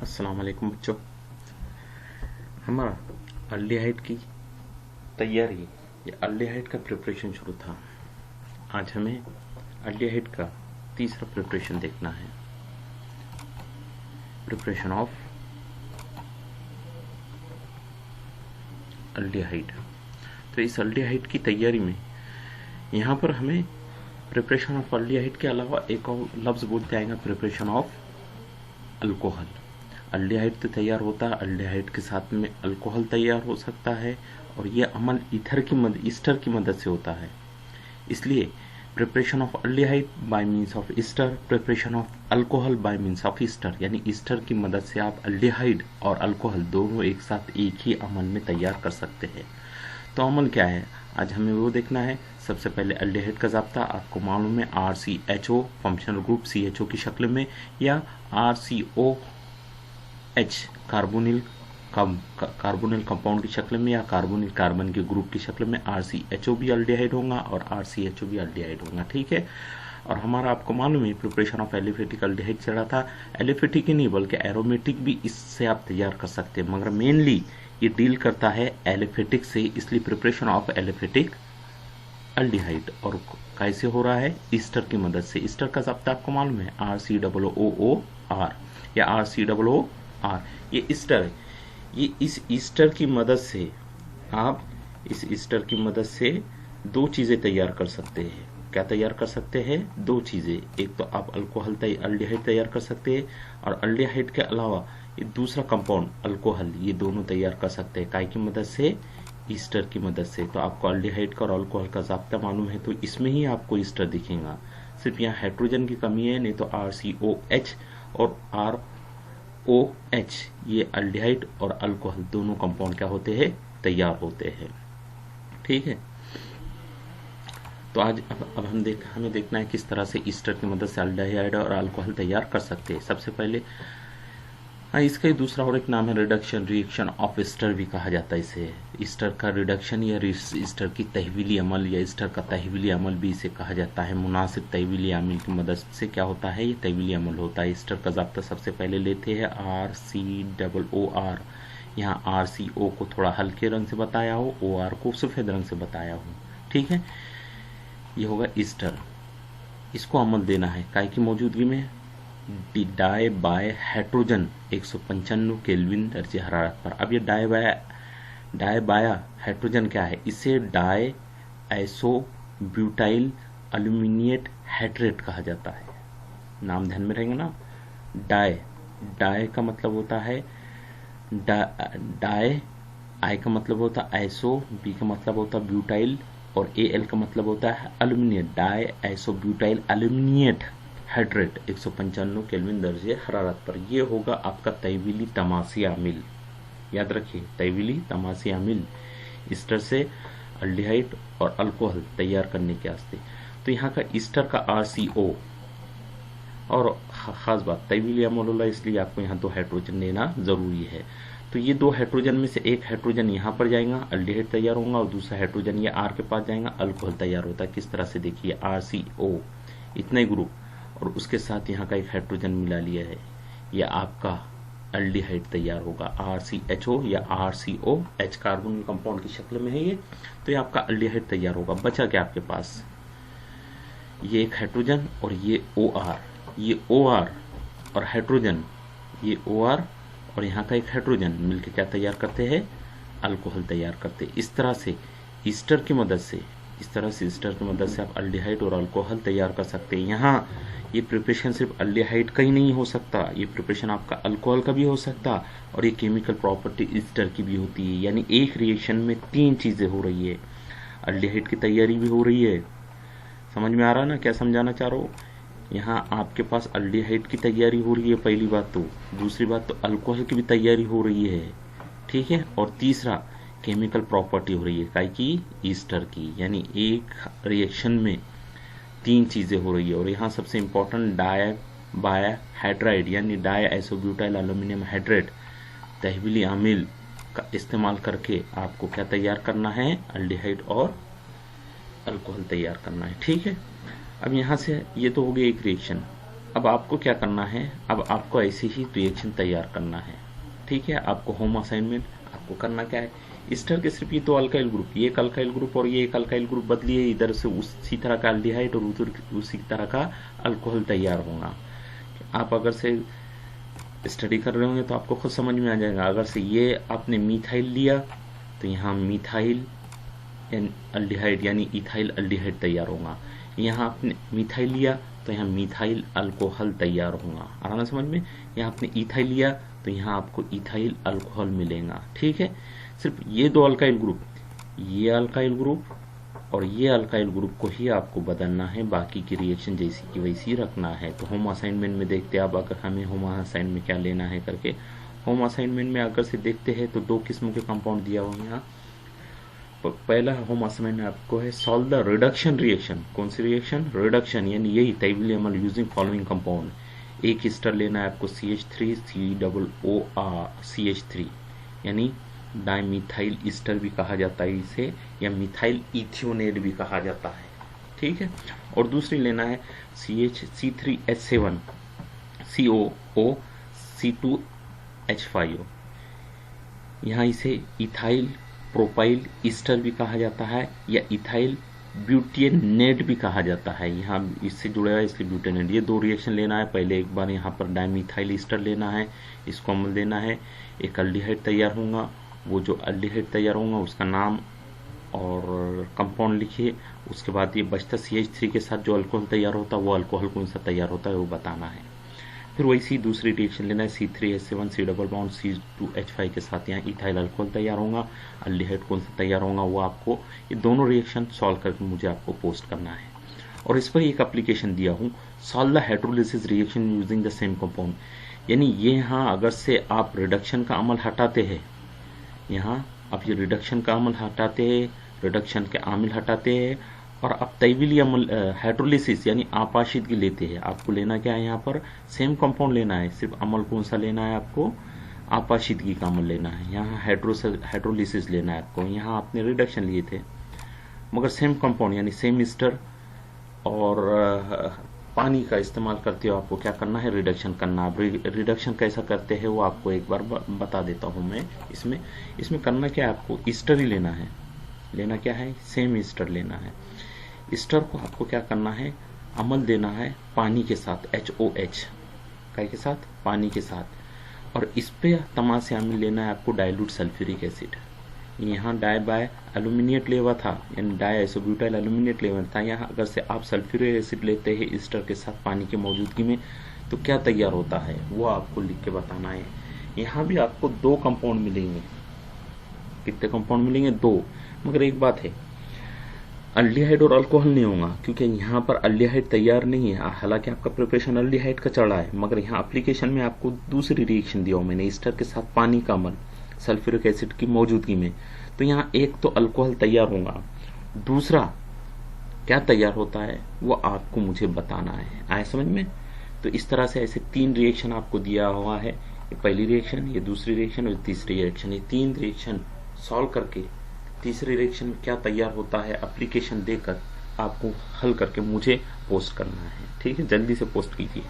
अस्सलाम वालेकुम बच्चों। हमारा अल्डिहाइड की तैयारी या अल्डिहाइड का प्रिपरेशन शुरू था। आज हमें अल्डिहाइड का तीसरा प्रिपरेशन देखना है, प्रिपरेशन ऑफ अल्डिहाइड। तो इस अल्डिहाइड की तैयारी में यहाँ पर हमें प्रिपरेशन ऑफ अल्डिहाइड के अलावा एक और लफ्ज़ बोलते आएगा, प्रिपरेशन ऑफ अल्कोहल। अल्डिहाइड तो तैयार होता है, अल्डिहाइड के साथ में अल्कोहल तैयार हो सकता है और ये अमल ईस्टर की मदद से होता है। इसलिए preparation of aldehyde by means of Easter, preparation of alcohol by means of Easter, यानी ईस्टर की मदद से आप अल्डिहाइड और अल्कोहल दोनों एक साथ एक ही अमल में तैयार कर सकते हैं। तो अमल क्या है, आज हमें वो देखना है। सबसे पहले अल्डिहाइड का ज़ाब्ता आपको मालूम है, RCHO फंक्शनल ग्रुप CHO की शक्ल में, या RCOH कार्बोनिल कंपाउंड की शक्ल में, या कार्बोनिल कार्बन के ग्रुप की शक्ल में। RCHO भी अल्डिहाइड होगा और RCHO भी अल्डिहाइड होगा, ठीक है। और हमारा आपको मालूम है प्रिपरेशन ऑफ एलिफेटिक अल्डिहाइड चला था। एलिफेटिक ही नहीं बल्कि एरोमेटिक भी इससे आप तैयार कर सकते हैं, मगर मेनली ये डील करता है एलिफेटिक से, इसलिए प्रिपरेशन ऑफ एलिफेटिक अल्डिहाइड। और कैसे हो रहा है, ईस्टर की मदद से। ईस्टर का ज़ाब्ता आपको मालूम है, RCOOR या RCOOR, ये ईस्टर है। ये इस ईस्टर की मदद से आप इस ईस्टर की मदद से दो चीज़ें तैयार कर सकते हैं। क्या तैयार कर सकते हैं? दो चीज़ें। एक तो आप अल्कोहल अल्डिहाइड तैयार कर सकते हैं, और अल्डिहाइड के अलावा ये दूसरा कंपाउंड अल्कोहल, ये दोनों तैयार कर सकते हैं। काय की मदद से? ईस्टर की मदद से। तो आपको अल्डिहाइड का और अल्कोहल का ज़ाब्ता मालूम है, तो इसमें ही आपको ईस्टर दिखेगा। सिर्फ यहाँ हाइड्रोजन की कमी है, नहीं तो RCOH और ROH ये अल्डिहाइड और अल्कोहल दोनों कंपाउंड क्या होते हैं? तैयार होते हैं, ठीक है। तो आज अब हमें देखना है किस तरह से ईस्टर की मदद से अल्डिहाइड और अल्कोहल तैयार कर सकते हैं। सबसे पहले इसका ही दूसरा और एक नाम है रिडक्शन रिएक्शन ऑफ ईस्टर भी कहा जाता है इसे। ईस्टर का रिडक्शन या ईस्टर की तहवीली अमल या ईस्टर का तहवीली अमल भी इसे कहा जाता है। मुनासिब तहवीली अमल की मदद से क्या होता है, ये तहवीली अमल होता है। ईस्टर का ज़ाब्ता सबसे पहले लेते हैं RCOOR। यहाँ RCO को थोड़ा हल्के रंग से बताया हो, OR को सफ़ेद रंग से बताया हो, ठीक है। ये होगा ईस्टर। इसको अमल देना है काय की मौजूदगी में? डाई बाय हाइड्रोजन 195 केल्विन दर्जे हरारत पर। अब ये डाई बाया हाइड्रोजन क्या है? इसे डाई आइसोब्यूटाइल अल्यूमिनिएट हाइड्रेट कहा जाता है। नाम ध्यान में रहेंगे ना। डाई का मतलब होता है डाई, आई का मतलब होता है आइसो, बी का मतलब होता है ब्यूटाइल, और AL का मतलब होता है अल्यूमिनिएट। डाई आइसोब्यूटाइल अल्यूमिनिएट हाइड्रेट 195 केल्विन दर्जे हरारत पर। ये होगा आपका तहवीली तमासी अमील। याद रखिए, तहवीली तमासी अमील ईस्टर से अल्डिहाइड और अल्कोहल तैयार करने के वास्ते। तो यहाँ का ईस्टर का RCO, और ख़ास बात तहवीली अमल होला, इसलिए आपको यहाँ 2 हाइड्रोजन लेना ज़रूरी है। तो ये 2 हाइड्रोजन में से एक हाइड्रोजन यहाँ पर जाएगा, अल्डिहाइड तैयार होगा, और दूसरा हाइड्रोजन ये R के पास जाएगा, अल्कोहल तैयार होता है। किस तरह से? देखिए, RCO इतना ही ग्रुप और उसके साथ यहाँ का एक हाइड्रोजन मिला लिया है, यह आपका अल्डिहाइड तैयार होगा। RCHO या RCOH कार्बन कंपाउंड की शक्ल में है ये। तो ये आपका अल्डिहाइड तैयार होगा। बचा क्या आपके पास? ये एक हाइड्रोजन और ये OR। ये OR और हाइड्रोजन, ये OR और यहाँ का एक हाइड्रोजन मिलकर क्या तैयार करते हैं? अल्कोहल तैयार करते हैं। इस तरह से ईस्टर की मदद से आप अल्डिहाइड और अल्कोहल तैयार कर सकते हैं। यहाँ ये प्रिपरेशन सिर्फ अल्डिहाइड का ही नहीं हो सकता, ये प्रिपरेशन आपका अल्कोहल का भी हो सकता, और ये केमिकल प्रॉपर्टी ईस्टर की भी होती है। यानी एक रिएक्शन में 3 चीज़ें हो रही है। अल्डिहाइड की तैयारी भी हो रही है। समझ में आ रहा ना क्या समझाना चाह रहा हूँ? यहाँ आपके पास अल्डिहाइड की तैयारी हो रही है, पहली बात तो। दूसरी बात तो अल्कोहल की भी तैयारी हो रही है, ठीक है। और तीसरा केमिकल प्रॉपर्टी हो रही है काय की? ईस्टर की। यानी एक रिएक्शन में 3 चीज़ें हो रही है। और यहाँ सबसे इम्पोर्टेंट डाई बाया हाइड्राइड यानी डाई आइसोब्यूटाइल एल्यूमिनियम हाइड्रेट तहवीली अमील का इस्तेमाल करके आपको क्या तैयार करना है? अल्डिहाइड और अल्कोहल तैयार करना है, ठीक है। अब यहाँ से ये तो हो गई एक रिएक्शन। अब आपको क्या करना है, अब आपको ऐसे ही रिएक्शन तैयार करना है। ठीक है, आपको होम असाइनमेंट आपको करना क्या है, ईस्टर के सिर्फ ये तो अल्काइल ग्रुप, ये एक अल्काइल ग्रुप और ये एक अल्काइल ग्रुप बदलिए, इधर से उसी तरह का एल्डिहाइड और उधर उसी तरह का अल्कोहल तैयार होगा। आप अगर से स्टडी कर रहे होंगे तो आपको खुद समझ में आ जाएगा। अगर से ये आपने मिथाइल लिया तो यहाँ मिथाइल अल्डिहाइड यानी इथाइल अल्डिहाइड तैयार होगा। यहाँ आपने मिथाइल लिया तो यहाँ मिथाइल अल्कोहल तैयार होगा। आ रहा ना समझ में? यहाँ आपने इथाइल लिया तो यहाँ आपको इथाइल अल्कोहल मिलेगा। ठीक है, सिर्फ ये दो अल्काइल ग्रुप, ये अल्काइल ग्रुप और ये अल्काइल ग्रुप को ही आपको बदलना है, बाकी की रिएक्शन जैसी की वैसी रखना है। तो होम असाइनमेंट में देखते हैं आप, अगर हमें होम असाइनमेंट में क्या लेना है करके। होम असाइनमेंट में अगर से देखते हैं तो दो किस्मों के कंपाउंड दिया हुआ है यहाँ। पहला होम असाइनमेंट में आपको है सॉल्व द रिडक्शन रिएक्शन। कौन सी रिएक्शन? रिडक्शन, यानी यही तैविल अमल यूजिंग फॉलोइंग कंपाउंड। एक ईस्टर लेना है आपको CH3 COOR यानी डाइमिथाइल ईस्टर भी कहा जाता है इसे, या मिथाइल इथियोनेट भी कहा जाता है। ठीक है, और दूसरी लेना है C3H7 COO C2H5O। यहाँ इसे इथाइल प्रोपाइल ईस्टर भी कहा जाता है या इथाइल ब्यूटेनेट भी कहा जाता है। यहाँ इससे जुड़ा है इसलिए ब्यूटेनेट। ये दो रिएक्शन लेना है। पहले एक बार यहाँ पर डाइमिथाइल ईस्टर लेना है, इसको अमल देना है, एक अल्डिहाइड तैयार होगा। वो जो अल्डिहाइड तैयार होगा उसका नाम और कंपाउंड लिखिए। उसके बाद ये बचता CH3 के साथ जो अल्कोहल तैयार होता है वो अल्कोहल कौन सा तैयार होता है वो बताना है। फिर वैसी दूसरी रिएक्शन लेना है C3H7 C double bond C2H5 के साथ यहाँ इथाइल अल्कोहल तैयार होगा। अल्डिहाइड कौन सा तैयार होगा वो आपको ये दोनों रिएक्शन सॉल्व करके मुझे आपको पोस्ट करना है। और इस पर एक एप्लीकेशन दिया हूँ, solve the hydrolysis reaction using the same compound. यानी ये यहाँ अगर से आप रिडक्शन का अमल हटाते हैं, यहाँ आप ये रिडक्शन का अमल हटाते हैं, रिडक्शन के आमिल हटाते हैं और अब तैविली अमल हाइड्रोलिसिस यानी आपाशिदगी लेते हैं। आपको लेना क्या है, यहाँ पर सेम कंपाउंड लेना है, सिर्फ अमल कौन सा लेना है आपको, आपाशिदगी का अमल लेना है। यहाँ हाइड्रोलिसिस लेना है आपको। यहाँ आपने रिडक्शन लिए थे मगर सेम कंपाउंड यानी सेम ईस्टर और पानी का इस्तेमाल करते हो। आपको क्या करना है, रिडक्शन करना। अब रिडक्शन कैसा करते हैं वो आपको एक बार बता देता हूँ मैं। इसमें करना क्या है, आपको ईस्टर ही लेना है। लेना क्या है, सेम ईस्टर लेना है। ईस्टर को आपको क्या करना है, अमल देना है पानी के साथ, HOH के साथ, पानी के साथ। और इस पे तमाशे अमील लेना है आपको डाइल्यूट सल्फ्यूरिक एसिड। यहाँ डाई बाय एल्यूमिनेट लेवा था यानी डाई आइसोब्यूटाइल एल्यूमिनेट लेवा था। यहाँ अगर से आप सल्फ्यूरिक एसिड लेते हैं ईस्टर के साथ पानी की मौजूदगी में तो क्या तैयार होता है वो आपको लिख के बताना है। यहाँ भी आपको दो कंपाउंड मिलेंगे। कितने कंपाउंड मिलेंगे? दो। मगर एक बात है, अल्डिहाइड और अल्कोहल नहीं होगा क्योंकि यहाँ पर अल्डिहाइड तैयार नहीं है। हालांकि आपका प्रिपरेशन अल्डिहाइड का चढ़ा है मगर यहाँ एप्लीकेशन में आपको दूसरी रिएक्शन दिया हूँ मैंने, ईस्टर के साथ पानी का अमल सल्फ्यूरिक एसिड की मौजूदगी में। तो यहाँ एक तो अल्कोहल तैयार होगा, दूसरा क्या तैयार होता है वो आपको मुझे बताना है। आए समझ में? तो इस तरह से ऐसे तीन रिएक्शन आपको दिया हुआ है, ये पहली रिएक्शन, ये दूसरी रिएक्शन और तीसरी रिएक्शन। ये तीन रिएक्शन सॉल्व करके तीसरे रिएक्शन में क्या तैयार होता है एप्लीकेशन देकर आपको हल करके मुझे पोस्ट करना है। ठीक है, जल्दी से पोस्ट कीजिए।